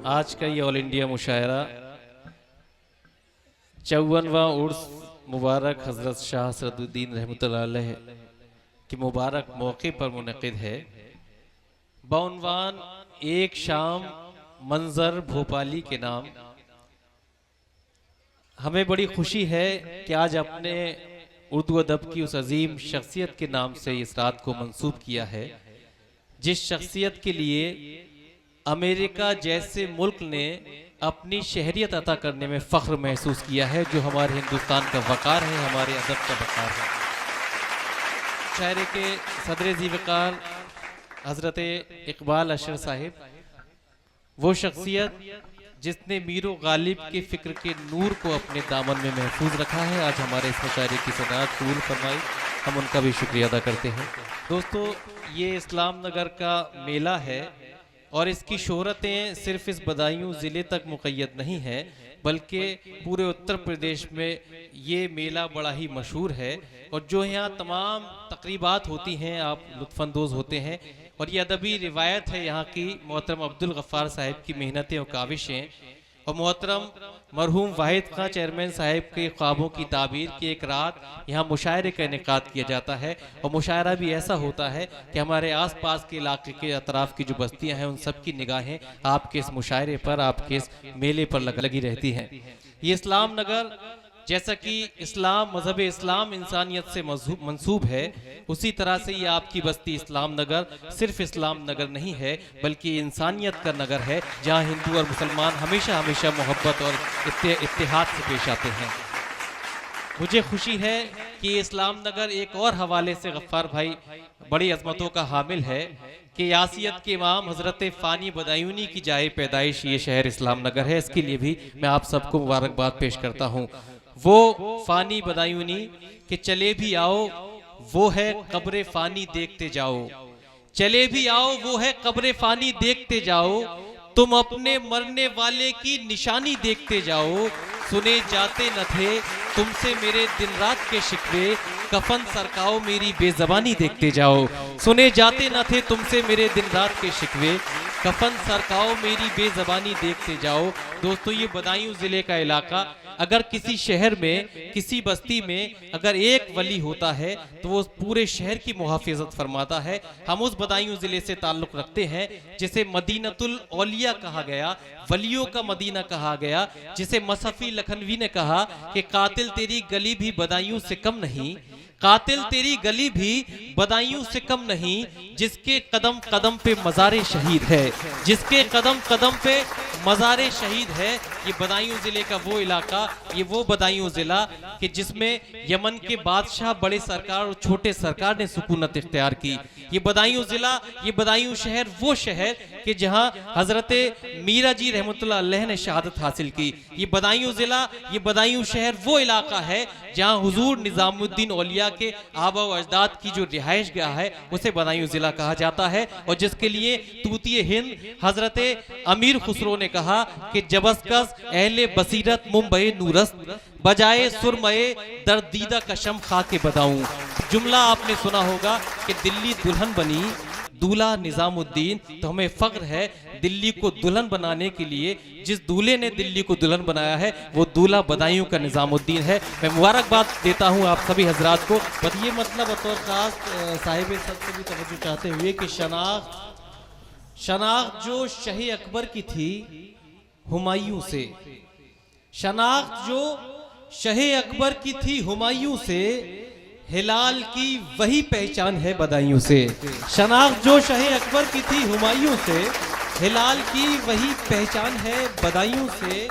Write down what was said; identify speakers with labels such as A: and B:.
A: आज का ये ऑल इंडिया मुशायरा 54वां उर्स मुबारक हजरत शाह सदुद्दीन रहमतुल्लाह अलैह के मुबारक मौके पर मुनक़िद है। बाउनवान एक शाम मंजर भोपाली के नाम। हमें बड़ी खुशी है कि आज अपने उर्दू अदब की उस अजीम शख्सियत के नाम से इस रात को मंसूब किया है, जिस शख्सियत के लिए अमेरिका जैसे मुल्क ने अपनी शहरियत अता करने में फ़ख्र महसूस किया है, जो हमारे हिंदुस्तान का वक़ार है, हमारे अदब का वक़ार है। शायरे के सदर ज़ीवकार हज़रत इकबाल अशर साहिब, वो शख्सियत जिसने मीरो गालिब के फ़िक्र के नूर को अपने दामन में महफूज रखा है, आज हमारे इस मुशायरे की सदात कबूल फरमाई। हम उनका भी शुक्रिया अदा करते हैं। दोस्तों, ये इस्लाम नगर का मेला है और इसकी शोहरतें सिर्फ इस बदायूं ज़िले तक मुक़य्यद नहीं है, बल्कि पूरे उत्तर प्रदेश में ये मेला बड़ा ही मशहूर है। और जो यहाँ तमाम तकरीबात होती हैं, आप लुत्फ़अंदोज़ होते हैं। और ये अदबी रिवायत है यहाँ की मोहतरम अब्दुल गफ़्फ़ार साहिब की मेहनतें और काविशें, और मोहतरम मरहूम वाहिद खां चेयरमैन साहिब के ख्वाबों की ताबीर की एक रात यहाँ मुशायरे का इनेकाद किया जाता है। और मुशायरा भी ऐसा होता है कि हमारे आस पास के इलाके के अतराफ़ की जो बस्तियाँ हैं, उन सब की निगाहें आपके इस मुशायरे पर, आपके इस मेले पर लगी रहती हैं। ये इस्लाम नगर, जैसा कि इस्लाम मजहब इस्लाम इंसानियत से मंसूब है, उसी तरह से ये आपकी बस्ती इस्लाम नगर सिर्फ इस्लाम नगर नहीं है, बल्कि इंसानियत का नगर है, जहाँ हिंदू और मुसलमान हमेशा हमेशा मोहब्बत और इत्तेहाद से पेश आते हैं। मुझे खुशी है कि इस्लाम नगर एक और हवाले से गफ्फार भाई बड़ी अजमतों का हामिल है कि यासियत के इमाम हज़रत फ़ानी बदायूनी की जाए पैदाइश ये शहर इस्लाम नगर है। इसके लिए भी मैं आप सबको मुबारकबाद पेश करता हूँ। वो फ़ानी बदायूनी कि चले भी आओ वो है कब्र फ़ानी देखते जाओ, चले भी आओ वो है कब्र फ़ानी देखते जाओ, तुम अपने मरने वाले की निशानी देखते जाओ। सुने जाते न थे तुमसे मेरे दिन रात के शिकवे, कफन सरकाओ मेरी बेज़बानी देखते जाओ। सुने जाते न थे तुमसे मेरे दिन रात के शिकवे, कफन सरकाओ मेरी बेज़बानी देखते जाओ। दोस्तों, ये बदायूं ज़िले का इलाका, अगर किसी शहर में, किसी बस्ती में अगर एक वली होता है तो वो पूरे शहर की मुहाफ़िज़त फरमाता है। हम उस बदायूं ज़िले से ताल्लुक़ रखते हैं जिसे मदीनतुल औलिया कहा गया, वलियों का मदीना कहा गया, जिसे मसफ़ी लखनवी ने कहा कि कातिल तेरी गली भी बदायूं से कम नहीं, कातिल तेरी गली भी बदायूं से कम नहीं, जिसके कदम कदम पे मज़ारे शहीद है, जिसके कदम कदम पे मज़ारे शहीद है। ये बदायूं ज़िले का वो इलाका, ये वो बदायूं ज़िला कि जिसमें यमन के बादशाह बड़े सरकार और छोटे सरकार ने सुकूनत इख्तियार की। ये बदायूं ज़िला, ये बदायूं शहर वो शहर कि जहाँ हज़रत मीरा जी रहमतुल्लाह अलैह ने शहादत हासिल की। ये बदायूं ज़िला, ये बदायूं शहर वो इलाका है जहाँ हुजूर निज़ामुद्दीन औलिया के आबा व अजदाद की जो रिहाइश गाह है, उसे बदायूं ज़िला कहा जाता है। और जिसके लिए तूतिए हिंद हज़रत अमीर खुसरो ने कहा कि जबस्कस अहले बसीरत मुंबई नूरस्त, बजाए सुरमये दर्दीदा कशम खा के बदाऊं। जुमला आपने सुना होगा कि दिल्ली दुल्हन बनी दूल्हा निज़ामुद्दीन, तो हमें फ़ख्र है दिल्ली को दुल्हन बनाने के लिए जिस दूल्हे ने दिल्ली को दुल्हन बनाया है, वो दूल्हा बदायूं का निज़ामुद्दीन है। मैं मुबारकबाद देता हूँ आप सभी हजरात को। बस ये मतलब बतौर खास साहिब सब से भी तवज्जो चाहते हुए कि शनाख्त जो शाह अकबर की थी हुमायूं से, शनाख्त जो शाह अकबर की थी हुमायूं से, हिलाल की वही पहचान है बदायूं से। शनाख्त जो शाह अकबर की थी हुमायूं से, हिलाल की वही पहचान है बदायूं से।